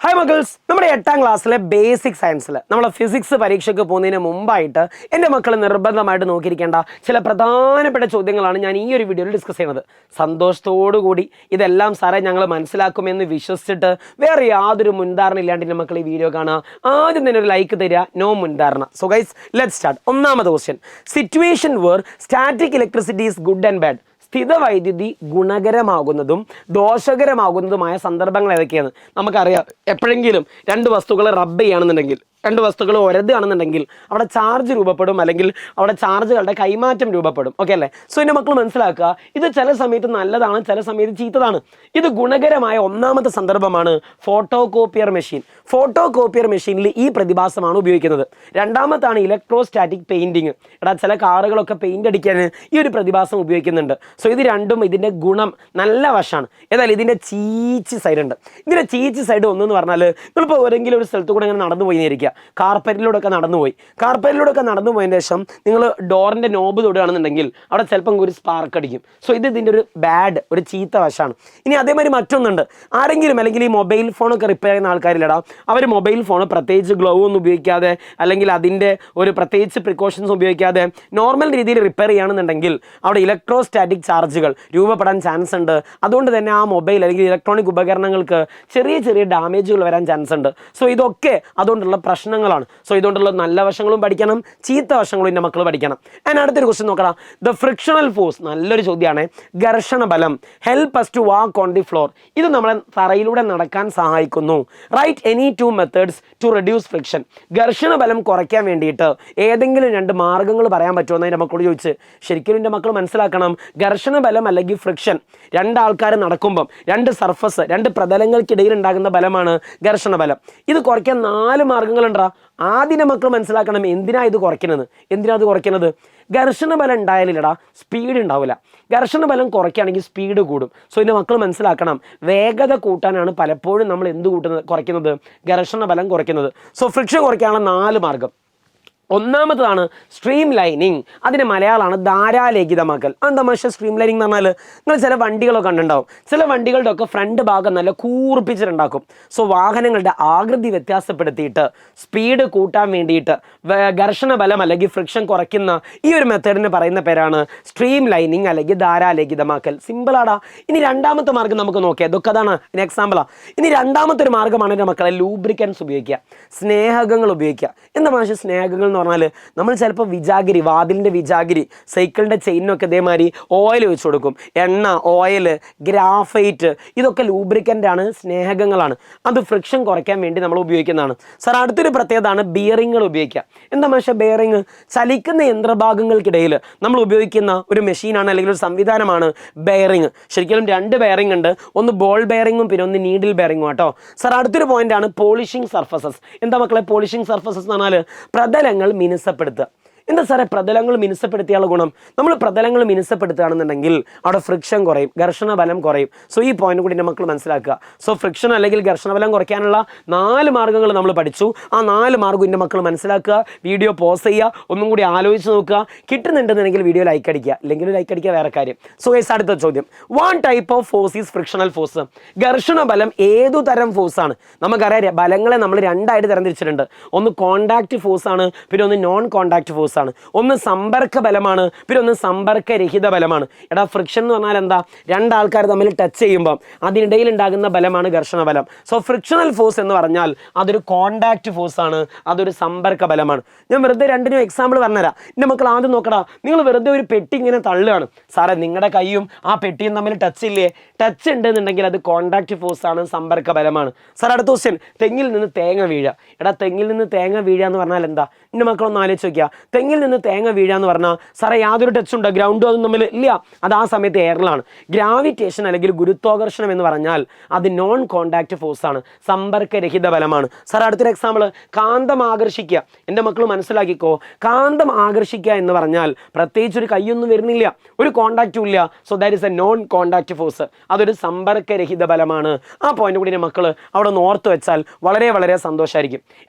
Hi മക്കൾസ്, നമ്മുടെ 8ാം ക്ലാസ്സിലെ basic സയൻസിൽ നമ്മൾ ഫിസിക്സ് പരീക്ഷയ്ക്ക് പോകുന്നതിന് മുമ്പായിട്ട് എൻ്റെ മക്കൾ നിർബന്ധമായിട്ട് നോക്കിയിരിക്കേണ്ട ചില പ്രധാനപ്പെട്ട ചോദ്യങ്ങളാണ് ഞാൻ ഈ ഒരു വീഡിയോയിൽ ഡിസ്കസ് ചെയ്യുന്നത്. സന്തോഷത്തോടു കൂടി ഇതെല്ലാം സാറേ ഞങ്ങൾ മനസ്സിലാക്കുമെന്ന് വിശ്വസിച്ചിട്ട് വേറെ യാതൊരു മുൻധാരണ ഇല്ലാണ്ട് എൻ്റെ മക്കൾ ഈ വീഡിയോ കാണുക. ആദ്യം തന്നെ ഒരു ലൈക്ക് തരിക, നോ മുൻധാരണ. So guys, let's start. ഒന്നാമത്തെ question, situation where static electricity is good and bad. സ്ഥിതവൈദ്യുതി ഗുണകരമാകുന്നതും ദോഷകരമാകുന്നതുമായ സന്ദർഭങ്ങൾ ഏതൊക്കെയാണ്? നമുക്കറിയാം, എപ്പോഴെങ്കിലും രണ്ട് വസ്തുക്കൾ റബ്ബ് ചെയ്യുകയാണെന്നുണ്ടെങ്കിൽ, രണ്ട് വസ്തുക്കൾ ഒരതുകയാണെന്നുണ്ടെങ്കിൽ അവിടെ ചാർജ് രൂപപ്പെടും, അല്ലെങ്കിൽ അവിടെ ചാർജുകളുടെ കൈമാറ്റം രൂപപ്പെടും. ഓക്കെ അല്ലേ? സോ എൻ്റെ മക്കൾ മനസ്സിലാക്കുക, ഇത് ചില സമയത്ത് നല്ലതാണ്, ചില സമയത്ത് ചീത്തതാണ്. ഇത് ഗുണകരമായ ഒന്നാമത്തെ സന്ദർഭമാണ് photo copier machine. Photo copier മെഷീനിൽ ഈ പ്രതിഭാസമാണ് ഉപയോഗിക്കുന്നത്. രണ്ടാമത്താണ് ഇലക്ട്രോസ്റ്റാറ്റിക് പെയിൻറ്റിങ്. ചില കാറുകളൊക്കെ പെയിൻ്റ് അടിക്കാൻ ഈ ഒരു പ്രതിഭാസം ഉപയോഗിക്കുന്നുണ്ട്. സോ ഇത് രണ്ടും ഇതിൻ്റെ ഗുണം, നല്ല വശമാണ്. ഏതായാലും ഇതിൻ്റെ ചീച്ച് സൈഡ് ഉണ്ട്. ഇതിൻ്റെ ചീച്ച് സൈഡ് ഒന്നെന്ന് പറഞ്ഞാൽ, നിങ്ങളിപ്പോൾ ഏതെങ്കിലും ഒരു സ്ഥലത്ത് കൂടെ ഇങ്ങനെ നടന്നു പോയി ഇരിക്കുക, കാർപ്പറ്റിലൂടെ ഒക്കെ നടന്നു പോയതിന് ശേഷം നിങ്ങൾ ഡോറിൻ്റെ നോബ് തൊടുകയാണെന്നുണ്ടെങ്കിൽ അവിടെ ചിലപ്പം ഒരു സ്പാർക്ക് അടിക്കും. സോ ഇതിൻ്റെ ഒരു ബാഡ്, ഒരു ചീത്ത വശമാണ്. ഇനി അതേമാതിരി മറ്റൊന്നുണ്ട്, ആരെങ്കിലും അല്ലെങ്കിൽ ഈ മൊബൈൽ ഫോണൊക്കെ റിപ്പയർ ചെയ്യുന്ന ആൾക്കാരില്ലടാ, അവർ മൊബൈൽ ഫോൺ പ്രത്യേകിച്ച് ഗ്ലൗ ഒന്നും ഉപയോഗിക്കാതെ, അല്ലെങ്കിൽ അതിൻ്റെ ഒരു പ്രത്യേകിച്ച് പ്രിക്കോഷൻസ് ഉപയോഗിക്കാതെ നോർമൽ രീതിയിൽ റിപ്പയർ ചെയ്യുകയാണെന്നുണ്ടെങ്കിൽ അവിടെ ഇലക്ട്രോസ്റ്റാറ്റിക് ചാർജുകൾ രൂപപ്പെടാൻ ചാൻസ് ഉണ്ട്. അതുകൊണ്ട് തന്നെ ആ മൊബൈൽ അല്ലെങ്കിൽ ഇലക്ട്രോണിക് ഉപകരണങ്ങൾക്ക് ചെറിയ ചെറിയ ഡാമേജുകൾ വരാൻ ചാൻസ് ഉണ്ട്. സോ ഇതൊക്കെ അതുകൊണ്ടുള്ള പ്രശ്നങ്ങളാണ്. സോ ഇതുകൊണ്ടുള്ള നല്ല വശങ്ങളും പഠിക്കണം, ചീത്ത വശങ്ങളും എൻ്റെ മക്കൾ പഠിക്കണം. ഞാൻ അടുത്തൊരു ക്വസ്റ്റ്യൻ നോക്കണം. ദ ഫ്രിക്ഷണൽ ഫോഴ്സ്, നല്ലൊരു ചോദ്യമാണ്. ഘർഷണ ബലം help us to walk on the floor. ഇത് നമ്മളെ തറയിലൂടെ നടക്കാൻ സഹായിക്കുന്നു. Write any two methods to reduce friction. ഘർഷണ ബലം കുറയ്ക്കാൻ വേണ്ടിയിട്ട് ഏതെങ്കിലും രണ്ട് മാർഗ്ഗങ്ങൾ പറയാൻ പറ്റുമോ എന്ന് എൻ്റെ മക്കളോട് ചോദിച്ച്. ശരിക്കും എൻ്റെ മക്കൾ മനസ്സിലാക്കണം, ഘർഷണ ബലം അല്ലെങ്കിൽ ഫ്രിക്ഷൻ രണ്ടാൾക്കാർ നടക്കുമ്പം രണ്ട് സർഫസ്, രണ്ട് പ്രതലങ്ങൾക്കിടയിൽ ഉണ്ടാകുന്ന ബലമാണ് ഘർഷണ ബലം. ഇത് കുറയ്ക്കാൻ 4 മാർഗ്ഗങ്ങളുണ്ടാ. ആദ്യം മക്കൾ മനസ്സിലാക്കണം, എന്തിനാ ഇത് കുറയ്ക്കുന്നത്? ഘർഷണ ബലം ഉണ്ടായാലില്ലടാ സ്പീഡ് ഉണ്ടാവില്ല. ഘർഷണ ബലം കുറയ്ക്കുകയാണെങ്കിൽ സ്പീഡ് കൂടും. സോ ഇതിൻ്റെ മക്കൾ മനസ്സിലാക്കണം, വേഗത കൂട്ടാനാണ് പലപ്പോഴും നമ്മൾ കുറയ്ക്കുന്നത്, ഘർഷണ ബലം കുറയ്ക്കുന്നത്. സോ ഫ്രിക്ഷൻ കുറയ്ക്കാനുള്ള 4 മാർഗ്ഗം. ഒന്നാമത്തതാണ് സ്ട്രീം ലൈനിങ്. അതിൻ്റെ മലയാളമാണ് ധാരാലേഖിതമാക്കൽ. എന്താ പക്ഷേ സ്ട്രീം ലൈനിങ് എന്ന് പറഞ്ഞാൽ, നിങ്ങൾ ചില വണ്ടികളൊക്കെ കണ്ടിട്ടുണ്ടാവും, ചില വണ്ടികളുടെ ഒക്കെ ഫ്രണ്ട് ഭാഗം നല്ല കൂർപ്പിച്ചിട്ടുണ്ടാക്കും. സോ വാഹനങ്ങളുടെ ആകൃതി വ്യത്യാസപ്പെടുത്തിയിട്ട് സ്പീഡ് കൂട്ടാൻ വേണ്ടിയിട്ട് ഘർഷണ ബലം അല്ലെങ്കിൽ ഫ്രിക്ഷൻ കുറയ്ക്കുന്ന ഈ ഒരു മെത്തേഡിന് പറയുന്ന പേരാണ് സ്ട്രീം ലൈനിങ് അല്ലെങ്കിൽ ധാരാലേഖിതമാക്കൽ. സിമ്പിളാടാ. ഇനി രണ്ടാമത്തെ മാർഗ്ഗം നമുക്ക് നോക്കിയാൽ, ഇതൊക്കെ അതാണ് ഇതിന് എക്സാമ്പിളാണ്. ഇനി രണ്ടാമത്തെ ഒരു മാർഗ്ഗമാണ് എൻ്റെ മക്കളെ ലൂബ്രിക്കൻസ് ഉപയോഗിക്കുക, സ്നേഹകങ്ങൾ ഉപയോഗിക്കുക. എന്താ പക്ഷേ സ്നേഹകങ്ങൾ എന്ന് പറഞ്ഞാൽ, നമ്മൾ ചിലപ്പോൾ വിജാഗിരി, വാതിലിൻ്റെ വിജാഗിരി, സൈക്കിളിൻ്റെ ചെയിനൊക്കെ ഇതേമാതിരി ഓയിൽ വെച്ച് കൊടുക്കും. എണ്ണ, ഓയിൽ, ഗ്രാഫൈറ്റ്, ഇതൊക്കെ ലൂബ്രിക്കൻ്റ് ആണ്, സ്നേഹകങ്ങളാണ്. അത് ഫ്രിക്ഷൻ കുറയ്ക്കാൻ വേണ്ടി നമ്മൾ ഉപയോഗിക്കുന്നതാണ്. സാർ അടുത്തൊരു പ്രത്യേകതയാണ് ബിയറിങ്ങൾ ഉപയോഗിക്കുക. എന്താ പക്ഷേ ബെയറിങ്? ചലിക്കുന്ന യന്ത്രഭാഗങ്ങൾക്കിടയിൽ നമ്മൾ ഉപയോഗിക്കുന്ന ഒരു മെഷീനാണ്, അല്ലെങ്കിൽ ഒരു സംവിധാനമാണ് ബെയറിങ്. ശരിക്കും 2 ബെയറിംഗ് ഉണ്ട്, ഒന്ന് ബോൾ ബെയറിങ്ങും പിന്നെ ഒന്ന് നീഡിൽ ബെയറിങ്ങും കേട്ടോ. സാർ അടുത്തൊരു പോയിന്റാണ് പോളിഷിംഗ് സർഫസസ്. എന്താ മക്കളെ പോളിഷിംഗ് സർഫസസ് എന്ന് പറഞ്ഞാൽ? പ്രതലങ്ങൾ മിനുസപ്പെടുത്തുക. എന്താ സാറേ പ്രതലങ്ങൾ മിനുസപ്പെടുത്തിയുള്ള ഗുണം? നമ്മൾ പ്രതലങ്ങൾ മിനുസപ്പെടുത്തുകയാണെന്നുണ്ടെങ്കിൽ അവിടെ ഫ്രിക്ഷൻ കുറയും, ഘർഷണ ബലം കുറയും. സോ ഈ പോയിന്റ് കൂടി മക്കൾ മനസ്സിലാക്കുക. സോ ഫ്രിക്ഷൻ അല്ലെങ്കിൽ ഘർഷണ ബലം കുറയ്ക്കാനുള്ള 4 മാർഗ്ഗങ്ങൾ നമ്മൾ പഠിച്ചു. ആ 4 മാർഗ്ഗം എൻ്റെ മക്കൾ മനസ്സിലാക്കുക. വീഡിയോ പോസ് ചെയ്യുക, ഒന്നും കൂടി ആലോചിച്ച് നോക്കുക. കിട്ടുന്നുണ്ടെന്നുണ്ടെങ്കിൽ വീഡിയോ ലൈക്ക് അടിക്കുക, അല്ലെങ്കിൽ ലൈക്ക് അടിക്കുക വേറെ കാര്യം. സോ അടുത്ത ചോദ്യം, 1 type of force is frictional force. ഘർഷണ ബലം ഏതു തരം ഫോഴ്സാണ്? നമുക്കറിയാം, ബലങ്ങളെ നമ്മൾ 2ആയിട്ട് തരംതിരിച്ചിട്ടുണ്ട്. ഒന്ന് കോണ്ടാക്ട് ഫോഴ്സ് ആണ്, പിന്നെ ഒന്ന് നോൺ കോണ്ടാക്ട് ഫോഴ്സ് ആണ്. ഒന്ന് സമ്പർക്ക ബലമാണ്, പിന്നെ ഒന്ന് സമ്പർക്കരഹിത ബലമാണ്. ഫ്രിക്ഷൻ എന്ന് പറഞ്ഞാൽ എന്താ? രണ്ടാൾക്കാർ തമ്മിൽ ടച്ച് ചെയ്യുമ്പോൾ അതിനിടയിൽ ഉണ്ടാകുന്ന ബലമാണ് ഘർഷണ ബലം. സോ ഫ്രിക്ഷണൽ ഫോഴ്സ് എന്ന് പറഞ്ഞാൽ അതൊരു കോണ്ടാക്ട് ഫോഴ്സ് ആണ്, അതൊരു സമ്പർക്ക ബലമാണ്. ഞാൻ വെറുതെ രണ്ടിനും എക്സാമ്പിൾ പറഞ്ഞുതരാം. എൻ്റെ മക്കൾ ആദ്യം നോക്കടാ, നിങ്ങൾ വെറുതെ ഒരു പെട്ടി ഇങ്ങനെ തള്ളുകയാണ്. സാറേ നിങ്ങളുടെ കൈയും ആ പെട്ടിയും തമ്മിൽ ടച്ച് ഇല്ലേ? ടച്ച് ഉണ്ടെന്നുണ്ടെങ്കിൽ അത് കോണ്ടാക്ട് ഫോഴ്സ് ആണ്, സമ്പർക്ക ബലമാണ്. സാർ അടുത്ത ക്വസ്റ്റ്യൻ, തെങ്ങിൽ നിന്ന് തേങ്ങ വീഴുക. തെങ്ങിൽ നിന്ന് തേങ്ങ വീഴുക എന്ന് പറഞ്ഞാൽ എന്താ? എൻ്റെ മക്കളൊന്ന് ആലോചിച്ച് നോക്കിയാൽ, തെങ്ങിൽ നിന്ന് തേങ്ങ വീഴുക എന്ന് പറഞ്ഞാൽ സാറേ യാതൊരു ടച്ച് ഉണ്ടോ? ഗ്രൗണ്ടും അതും തമ്മിൽ ഇല്ല. അത് ആ സമയത്ത് എയറിലാണ്. ഗ്രാവിറ്റേഷൻ അല്ലെങ്കിൽ ഗുരുത്വാകർഷണം എന്ന് പറഞ്ഞാൽ അത് നോൺ കോണ്ടാക്ട് ഫോഴ്സ് ആണ്, സമ്പർക്കരഹിത ബലമാണ്. സാർ അടുത്തൊരു എക്സാമ്പിൾ, കാന്തം ആകർഷിക്കുക. എൻ്റെ മക്കൾ മനസ്സിലാക്കിക്കോ, കാന്തം ആകർഷിക്കുക എന്ന് പറഞ്ഞാൽ പ്രത്യേകിച്ച് ഒരു കൈയൊന്നും വരുന്നില്ല, ഒരു കോണ്ടാക്റ്റും ഇല്ല. So that is A non contact force, അതൊരു സമ്പർക്കരഹിത ബലമാണ്. ആ പോയിന്റ് കൂടി മക്കൾ അവിടെ ഒന്ന് ഓർത്ത് വെച്ചാൽ വളരെ വളരെ സന്തോഷമായിരിക്കും.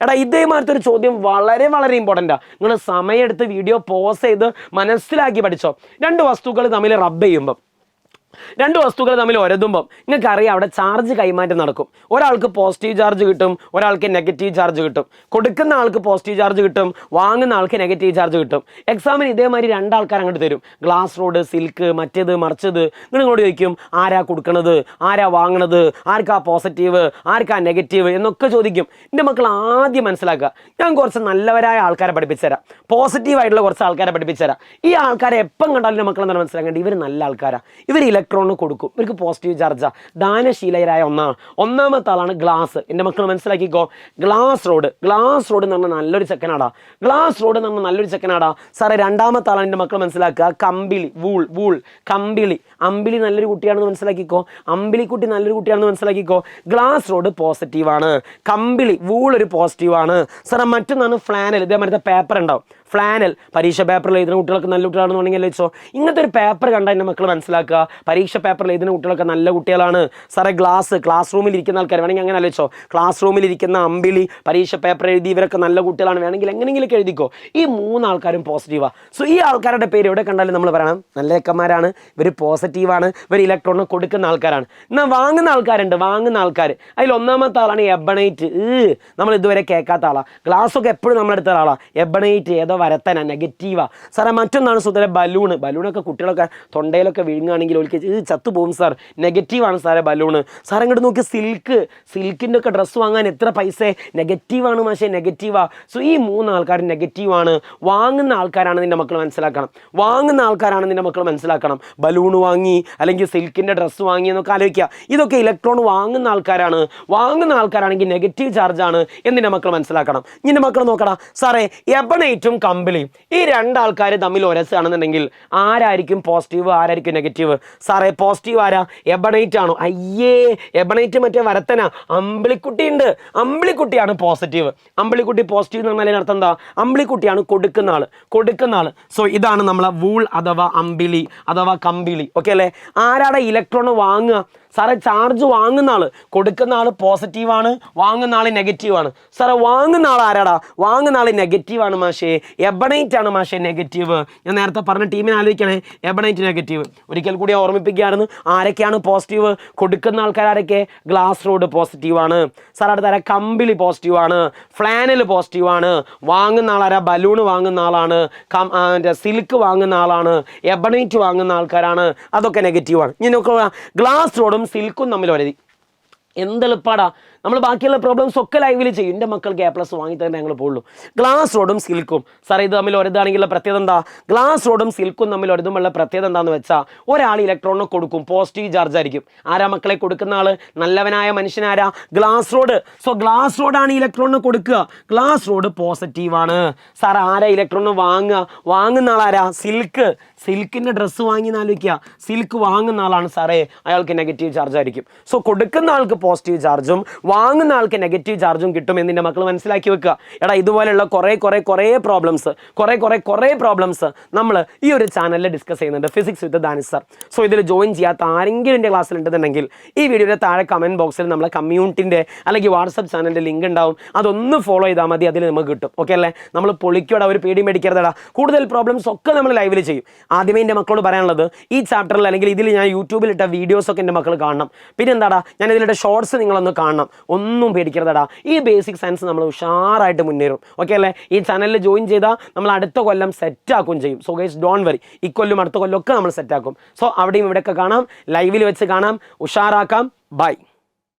ഇതേമാതിരത്തെ ഒരു ചോദ്യം വളരെ വളരെ ഇമ്പോർട്ടൻ്റാണ്. നിങ്ങൾ സമയം എടുത്ത് വീഡിയോ പോസ് ചെയ്ത് മനസ്സിലാക്കി പഠിച്ചോ. 2 വസ്തുക്കൾ തമ്മിൽ റബ്ബ് ചെയ്യുമ്പം രണ്ട് വസ്തുക്കൾ തമ്മിൽ ഒരതുമ്പം നിങ്ങൾക്കറിയാം അവിടെ ചാർജ് കൈമാറ്റം നടക്കും. ഒരാൾക്ക് പോസിറ്റീവ് ചാർജ് കിട്ടും, ഒരാൾക്ക് നെഗറ്റീവ് ചാർജ് കിട്ടും. കൊടുക്കുന്ന ആൾക്ക് പോസിറ്റീവ് ചാർജ് കിട്ടും, വാങ്ങുന്ന ആൾക്ക് നെഗറ്റീവ് ചാർജ് കിട്ടും. എക്സാമിന് ഇതേമാതിരി രണ്ടാൾക്കാർ അങ്ങോട്ട് തരും, ഗ്ലാസ് റോഡ്, സിൽക്ക്, മറ്റേത് മറിച്ചത്. നിങ്ങൾ ഇങ്ങോട്ട് ചോദിക്കും ആരാ കൊടുക്കണത്, ആരാ വാങ്ങണത്, ആർക്കാ പോസിറ്റീവ്, ആർക്കാ നെഗറ്റീവ് എന്നൊക്കെ ചോദിക്കും. എൻ്റെ മക്കൾ ആദ്യം മനസ്സിലാക്കുക, ഞാൻ കുറച്ച് നല്ലവരായ ആൾക്കാരെ പഠിപ്പിച്ചു തരാം, പോസിറ്റീവായിട്ടുള്ള കുറച്ച് ആൾക്കാരെ പഠിപ്പിച്ചു തരാം. ഈ ആൾക്കാരെ എപ്പം കണ്ടാലും എൻ്റെ മക്കൾ എന്താണ് മനസ്സിലാക്കേണ്ടത്, ഇവർ നല്ല ആൾക്കാരാണ്, ഇവർ ഇലക്ട്രോണ് കൊടുക്കും, ഇവർക്ക് പോസിറ്റീവ് ചാർജാ, ദാനശീലരായ ഒന്നാമത്തെ ആളാണ് ഗ്ലാസ്. എൻ്റെ മക്കൾ മനസ്സിലാക്കിക്കോ, ഗ്ലാസ് റോഡ് എന്ന് പറഞ്ഞാൽ നല്ലൊരു ചെക്കനാടാ, ഗ്ലാസ് റോഡ് എന്ന് പറഞ്ഞാൽ നല്ലൊരു ചെക്കനാടാ. സാറേ രണ്ടാമത്തെ ആളാണ് എൻ്റെ മക്കൾ മനസ്സിലാക്കുക, കമ്പിളി, വൂൾ കമ്പിളി, അമ്പിളി നല്ലൊരു കുട്ടിയാണെന്ന് മനസ്സിലാക്കിക്കോ, അമ്പിളിക്കുട്ടി നല്ലൊരു കുട്ടിയാണെന്ന് മനസ്സിലാക്കിക്കോ. ഗ്ലാസ് റോഡ് പോസിറ്റീവാണ്, കമ്പിളി വൂൾ ഒരു പോസിറ്റീവാണ്. സാറേ മറ്റൊന്നാണ് ഫ്ലാനൽ. ഇതേമാതിരത്തെ പേപ്പർ ഉണ്ടാവും, ഫ്ലാനൽ, പരീക്ഷ പേപ്പറിൽ എഴുതുന്ന കുട്ടികൾക്ക് നല്ല കുട്ടികളാണെന്നുണ്ടെങ്കിൽ വെച്ചോ, ഇങ്ങനത്തെ ഒരു പേപ്പർ കണ്ടാൽ എൻ്റെ മക്കൾ മനസ്സിലാക്കുക പരീക്ഷ പേപ്പറിൽ എഴുതുന്ന കുട്ടികളൊക്കെ നല്ല കുട്ടികളാണ്. സാറേ ക്ലാസ് റൂമിൽ ഇരിക്കുന്ന ആൾക്കാർ വേണമെങ്കിൽ അങ്ങനെ ആലോചിച്ചോ, ക്ലാസ് റൂമിൽ ഇരിക്കുന്ന അമ്പിളി, പരീക്ഷ പേപ്പർ എഴുതി ഇവരൊക്കെ നല്ല കുട്ടികളാണ്, വേണമെങ്കിൽ എങ്ങനെയെങ്കിലും എഴുതിക്കോ. ഈ മൂന്നാൾക്കാരും പോസിറ്റീവാണ്. സോ ഈ ആൾക്കാരുടെ പേര് എവിടെ കണ്ടാലും നമ്മൾ പറയണം നല്ല ചെക്കന്മാരാണ്, ഇവർ പോസിറ്റീവാണ്, ഇവർ ഇലക്ട്രോണ് കൊടുക്കുന്ന ആൾക്കാരാണ്. എന്നാൽ വാങ്ങുന്ന ആൾക്കാർ അതിൽ ഒന്നാമത്തെ ആളാണ് എബണൈറ്റ്. നമ്മൾ ഇതുവരെ കേൾക്കാത്ത ആളാണ്, ഗ്ലാസ്സൊക്കെ എപ്പോഴും നമ്മളെടുത്ത ആളാണ്. എബണൈറ്റ് ഏതോ വരത്തന, നെഗറ്റീവാ. സാറേ മറ്റൊന്നാണ് സുധര ബലൂണൊക്കെ കുട്ടികളൊക്കെ തൊണ്ടയിലൊക്കെ വീഴുകയാണെങ്കിൽ ഒരിക്കൽ ചത്തുപോകും സാർ, നെഗറ്റീവാണ് സാറേ ബലൂണ്. സാർ ഇങ്ങോട്ട് നോക്കി സിൽക്കിൻ്റെ ഒക്കെ ഡ്രസ്സ് വാങ്ങാൻ എത്ര പൈസ, നെഗറ്റീവാണ് മാഷേ, നെഗറ്റീവാ. സോ ഈ മൂന്ന് ആൾക്കാർ നെഗറ്റീവാണ്. വാങ്ങുന്ന ആൾക്കാരാണ് നിൻ്റെ മക്കൾ മനസ്സിലാക്കണം, ബലൂൺ വാങ്ങി അല്ലെങ്കിൽ സിൽക്കിൻ്റെ ഡ്രസ്സ് വാങ്ങി എന്നൊക്കെ ആലോചിക്കുക. ഇതൊക്കെ ഇലക്ട്രോൺ വാങ്ങുന്ന ആൾക്കാരാണെങ്കിൽ നെഗറ്റീവ് ചാർജാണ് എന്ന് മക്കൾ മനസ്സിലാക്കണം. നിന്റെ മക്കൾ നോക്കടാ, സാറേ എബണൈറ്റും കമ്പിളിയും ഈ രണ്ടാൾക്കാർ തമ്മിൽ ഒരസാണെന്നുണ്ടെങ്കിൽ ആരായിരിക്കും പോസിറ്റീവ്, ആരായിരിക്കും നെഗറ്റീവ്? സാറേ പോസിറ്റീവ് ആരാ? എബണൈറ്റ് ആണോ? അയ്യേ, എബണൈറ്റ് മറ്റേ വരത്തന, അമ്പിളിക്കുട്ടിയാണ് പോസിറ്റീവ്. അമ്പിളിക്കുട്ടി പോസിറ്റീവ് എന്ന് പറഞ്ഞാൽ അർത്ഥം എന്താ? അമ്പിളിക്കുട്ടിയാണ് കൊടുക്കുന്ന ആള്. സോ ഇതാണ് നമ്മളെ വൂൾ അഥവാ അമ്പിളി അഥവാ കമ്പിളി. ഓക്കെ അല്ലേ? ആരാടെ ഇലക്ട്രോൺ വാങ്ങുക? സാറേ ചാർജ് വാങ്ങുന്ന ആള്, കൊടുക്കുന്ന ആള് പോസിറ്റീവാണ്, വാങ്ങുന്ന ആള് നെഗറ്റീവാണ്. സാറേ വാങ്ങുന്ന ആൾ ആരാടാ? വാങ്ങുന്ന ആള് നെഗറ്റീവാണ് മാഷേ, എബണൈറ്റ് ആണ് മാഷേ നെഗറ്റീവ്. ഞാൻ നേരത്തെ പറഞ്ഞ ടീമിനെ ആലോചിക്കണേ, എബണൈറ്റ് നെഗറ്റീവ്. ഒരിക്കൽ കൂടി ഓർമ്മിപ്പിക്കുകയാണെന്ന്, ആരൊക്കെയാണ് പോസിറ്റീവ്? കൊടുക്കുന്ന ആൾക്കാരൊക്കെ ഗ്ലാസ് റോഡ് പോസിറ്റീവാണ്. സാർ അടുത്താര കമ്പിളി പോസിറ്റീവാണ്, ഫ്ലാനൽ പോസിറ്റീവാണ്. വാങ്ങുന്ന ആളാരാ? ബലൂണ് വാങ്ങുന്ന ആളാണ്, സിൽക്ക് വാങ്ങുന്ന ആളാണ്, എബണൈറ്റ് വാങ്ങുന്ന ആൾക്കാരാണ്, അതൊക്കെ നെഗറ്റീവാണ്. ഇനി നോക്കുക, ഗ്ലാസ് റോഡും സിൽക്കും തമ്മിൽ വരതി എന്തെളുപ്പാടാ. നമ്മൾ ബാക്കിയുള്ള പ്രോബ്ലംസ് ഒക്കെ ലൈവിൽ ചെയ്യും. എൻ്റെ മക്കൾക്ക് A+ വാങ്ങി തന്നെ ഞങ്ങൾ പോകുള്ളൂ. ഗ്ലാസ് റോഡും സിൽക്കും, സാർ ഇത് തമ്മിൽ ഒരതാണെങ്കിലുള്ള പ്രത്യേകത എന്താ? ഗ്ലാസ് റോഡും സിൽക്കും തമ്മിൽ ഒരതുമുള്ള പ്രത്യേകത എന്താണെന്ന് വെച്ചാൽ, ഒരാൾ ഇലക്ട്രോണിനെ കൊടുക്കും, പോസിറ്റീവ് ചാർജ് ആയിരിക്കും. ആരാ മക്കളെ കൊടുക്കുന്ന ആള്? നല്ലവനായ മനുഷ്യനാരാ? Glass rod. സോ ഗ്ലാസ് റോഡാണ് ഇലക്ട്രോണിനെ കൊടുക്കുക, ഗ്ലാസ് റോഡ് പോസിറ്റീവാണ്. സാർ ആരാ ഇലക്ട്രോണിനെ വാങ്ങുന്ന ആളാരാ? സിൽക്കിൻ്റെ ഡ്രസ്സ് വാങ്ങി ആലോചിക്കുക, സിൽക്ക് വാങ്ങുന്ന ആളാണ് സാറേ, അയാൾക്ക് നെഗറ്റീവ് ചാർജ് ആയിരിക്കും. സോ കൊടുക്കുന്ന ആൾക്ക് പോസിറ്റീവ് ചാർജും വാങ്ങുന്ന ആൾക്ക് നെഗറ്റീവ് ചാർജും കിട്ടും എന്ന് മക്കൾ മനസ്സിലാക്കി വെക്കുക. എടാ ഇതുപോലെയുള്ള കുറേ പ്രോബ്ലംസ് നമ്മൾ ഈ ഒരു ചാനലിൽ ഡിസ്കസ് ചെയ്യുന്നുണ്ട്, ഫിസിക്സ് വിത്ത് ദാനിഷ് സർ. സോ ഇതിൽ ജോയിൻ ചെയ്യാത്ത ആരെങ്കിലും എൻ്റെ ക്ലാസ്സിൽ ഉണ്ടെന്നുണ്ടെങ്കിൽ ഈ വീഡിയോയുടെ താഴെ കമൻറ്റ് ബോക്സിൽ നമ്മളെ കമ്മ്യൂണിറ്റിൻ്റെ അല്ലെങ്കിൽ വാട്സപ്പ് ചാനലിൻ്റെ ലിങ്ക് ഉണ്ടാവും, അതൊന്ന് ഫോളോ ചെയ്താൽ മതി, അതിൽ നമുക്ക് കിട്ടും. ഓക്കെ അല്ലേ? നമ്മൾ പൊളിക്കോടെ ഒരു പേടി മേടിക്കരുതടാ. കൂടുതൽ പ്രോബ്ലംസ് ഒക്കെ നമ്മൾ ലൈവിൽ ചെയ്യും. ആദ്യമേ എൻ്റെ മക്കളോട് പറയാനുള്ളത്, ഈ ചാപ്റ്ററിൽ അല്ലെങ്കിൽ ഇതിൽ ഞാൻ യൂട്യൂബിലിട്ട വീഡിയോസൊക്കെ എൻ്റെ മക്കൾ കാണണം. പിന്നെ എന്താടാ, ഞാൻ ഇതിലിട്ട ഷോർട്സ് നിങ്ങളൊന്ന് കാണണം. ഒന്നും പേടിക്കരുതടാ, ഈ ബേസിക് സയൻസ് നമ്മൾ ഉഷാറായിട്ട് മുന്നേറും. ഓക്കെ അല്ലേ? ഈ ചാനലിൽ ജോയിൻ ചെയ്താൽ നമ്മൾ അടുത്ത കൊല്ലം സെറ്റാക്കും ചെയ്യും. സോ ഗൈസ് ഡോണ്ട് വറി, ഇക്കൊല്ലും അടുത്ത കൊല്ലം ഒക്കെ നമ്മൾ സെറ്റാക്കും. സോ അവിടെയും ഇവിടെയൊക്കെ കാണാം, ലൈവിൽ വെച്ച് കാണാം, ഉഷാറാക്കാം. ബൈ.